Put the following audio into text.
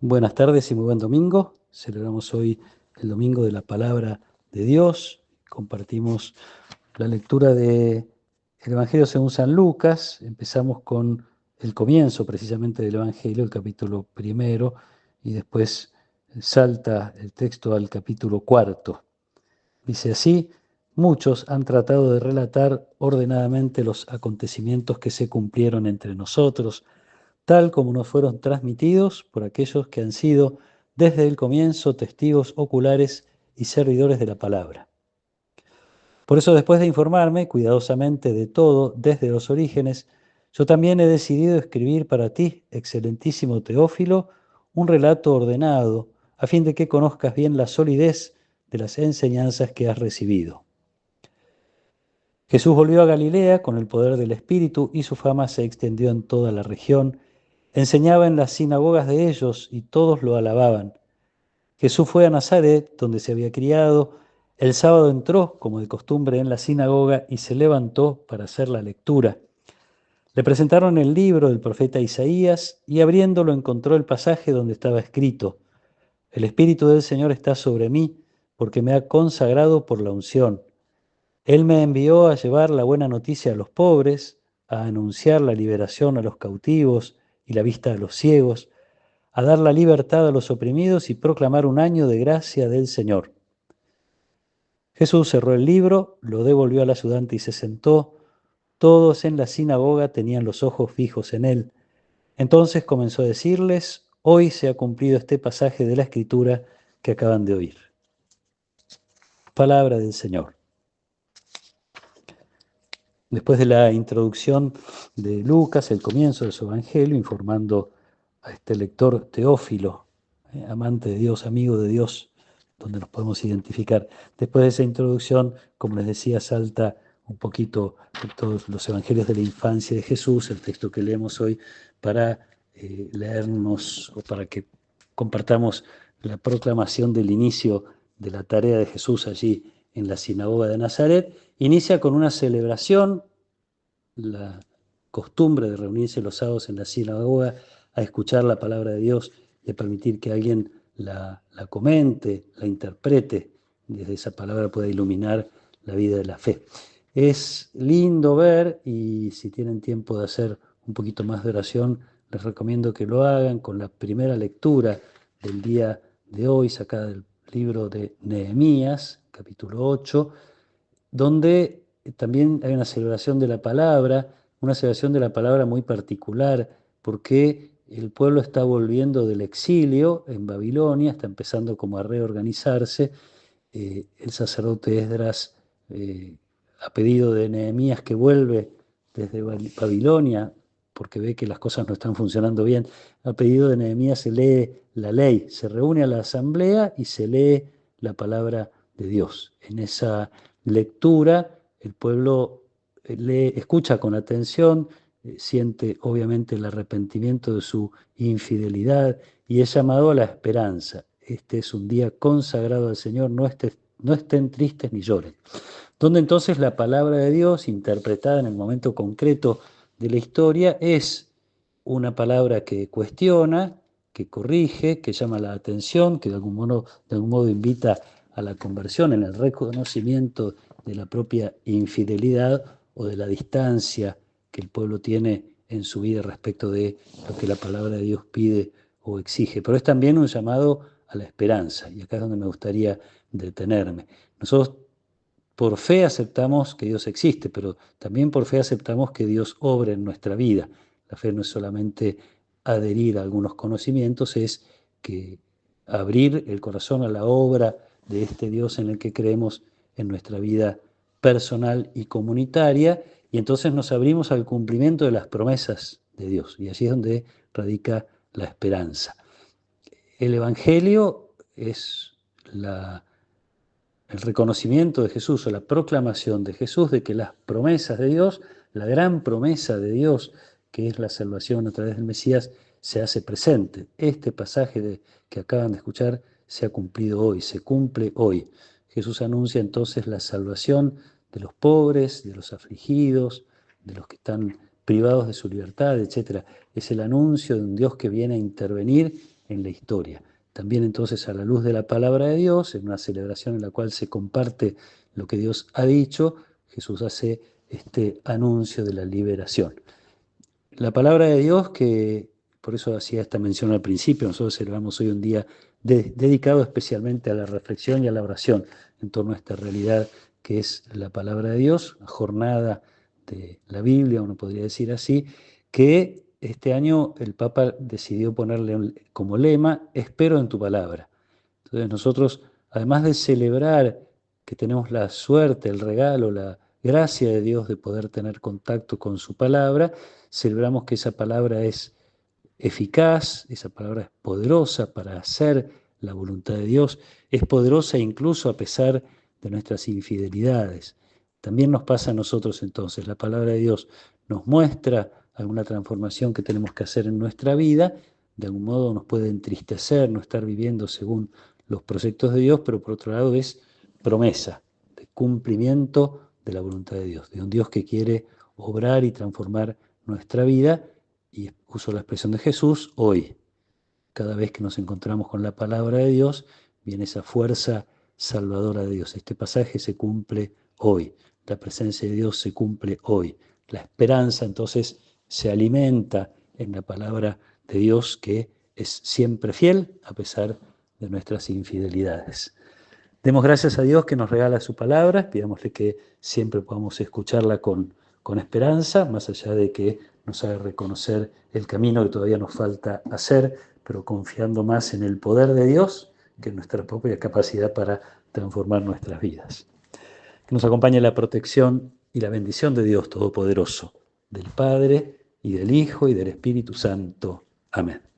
Buenas tardes y muy buen domingo. Celebramos hoy el domingo de la palabra de Dios. Compartimos la lectura del Evangelio según San Lucas. Empezamos con el comienzo precisamente del Evangelio, el capítulo primero, y después salta el texto al capítulo cuarto. Dice así: muchos han tratado de relatar ordenadamente los acontecimientos que se cumplieron entre nosotros, tal como nos fueron transmitidos por aquellos que han sido desde el comienzo testigos oculares y servidores de la palabra. Por eso, después de informarme cuidadosamente de todo desde los orígenes, yo también he decidido escribir para ti, excelentísimo Teófilo, un relato ordenado, a fin de que conozcas bien la solidez de las enseñanzas que has recibido. Jesús volvió a Galilea con el poder del Espíritu y su fama se extendió en toda la región. Enseñaba en las sinagogas de ellos y todos lo alababan. Jesús fue a Nazaret, donde se había criado. El sábado entró, como de costumbre, en la sinagoga y se levantó para hacer la lectura. Le presentaron el libro del profeta Isaías y abriéndolo encontró el pasaje donde estaba escrito: El Espíritu del Señor está sobre mí, porque me ha consagrado por la unción. Él me envió a llevar la buena noticia a los pobres, a anunciar la liberación a los cautivos y la vista a los ciegos, a dar la libertad a los oprimidos y proclamar un año de gracia del Señor. Jesús cerró el libro, lo devolvió al ayudante y se sentó. Todos en la sinagoga tenían los ojos fijos en él. Entonces comenzó a decirles: hoy se ha cumplido este pasaje de la Escritura que acaban de oír. Palabra del Señor. Después de la introducción de Lucas, el comienzo de su Evangelio, informando a este lector Teófilo, amante de Dios, amigo de Dios, donde nos podemos identificar. Después de esa introducción, como les decía, salta un poquito de todos los Evangelios de la infancia de Jesús, el texto que leemos hoy, para leernos o para que compartamos la proclamación del inicio de la tarea de Jesús allí en la sinagoga de Nazaret. Inicia con una celebración, la costumbre de reunirse los sábados en la sinagoga a escuchar la palabra de Dios y a permitir que alguien la comente, la interprete, desde esa palabra pueda iluminar la vida de la fe. Es lindo ver, y si tienen tiempo de hacer un poquito más de oración, les recomiendo que lo hagan con la primera lectura del día de hoy, sacada del libro de Nehemías, capítulo 8, donde también hay una celebración de la palabra, una celebración de la palabra muy particular, porque el pueblo está volviendo del exilio en Babilonia, está empezando como a reorganizarse. El sacerdote Esdras, a pedido de Nehemías, que vuelve desde Babilonia, porque ve que las cosas no están funcionando bien, a pedido de Nehemías se lee la ley, se reúne a la asamblea y se lee la palabra de Dios. En esa lectura el pueblo escucha con atención, siente obviamente el arrepentimiento de su infidelidad y es llamado a la esperanza. Este es un día consagrado al Señor, no estén tristes ni lloren. Donde entonces la palabra de Dios, interpretada en el momento concreto de la historia, es una palabra que cuestiona, que corrige, que llama la atención, que de algún modo invita a la conversión, en el reconocimiento de la propia infidelidad o de la distancia que el pueblo tiene en su vida respecto de lo que la palabra de Dios pide o exige. Pero es también un llamado a la esperanza, y acá es donde me gustaría detenerme. Nosotros por fe aceptamos que Dios existe, pero también por fe aceptamos que Dios obra en nuestra vida. La fe no es solamente adherir a algunos conocimientos, es que abrir el corazón a la obra de este Dios en el que creemos en nuestra vida personal y comunitaria, y entonces nos abrimos al cumplimiento de las promesas de Dios, y allí es donde radica la esperanza. El Evangelio es el reconocimiento de Jesús o la proclamación de Jesús de que las promesas de Dios, la gran promesa de Dios, que es la salvación a través del Mesías, se hace presente. Este pasaje que acaban de escuchar se ha cumplido hoy, se cumple hoy. Jesús anuncia entonces la salvación de los pobres, de los afligidos, de los que están privados de su libertad, etc. Es el anuncio de un Dios que viene a intervenir en la historia. También entonces a la luz de la palabra de Dios, en una celebración en la cual se comparte lo que Dios ha dicho, Jesús hace este anuncio de la liberación. La palabra de Dios, que por eso hacía esta mención al principio, nosotros celebramos hoy un día dedicado especialmente a la reflexión y a la oración en torno a esta realidad que es la palabra de Dios, una jornada de la Biblia, uno podría decir así, que este año el Papa decidió ponerle como lema, espero en tu palabra. Entonces nosotros, además de celebrar que tenemos la suerte, el regalo, la gracia de Dios de poder tener contacto con su palabra, celebramos que esa palabra es eficaz, esa palabra es poderosa para hacer la voluntad de Dios, es poderosa incluso a pesar de nuestras infidelidades. También nos pasa a nosotros entonces, la palabra de Dios nos muestra alguna transformación que tenemos que hacer en nuestra vida, de algún modo nos puede entristecer no estar viviendo según los proyectos de Dios, pero por otro lado es promesa de cumplimiento de la voluntad de Dios, de un Dios que quiere obrar y transformar nuestra vida, y uso la expresión de Jesús, hoy. Cada vez que nos encontramos con la palabra de Dios, viene esa fuerza salvadora de Dios. Este pasaje se cumple hoy, la presencia de Dios se cumple hoy. La esperanza entonces se alimenta en la palabra de Dios que es siempre fiel a pesar de nuestras infidelidades. Demos gracias a Dios que nos regala su palabra, pidámosle que siempre podamos escucharla con esperanza, más allá de que nos haga reconocer el camino que todavía nos falta hacer, pero confiando más en el poder de Dios que en nuestra propia capacidad para transformar nuestras vidas. Que nos acompañe la protección y la bendición de Dios Todopoderoso, del Padre y del Hijo y del Espíritu Santo. Amén.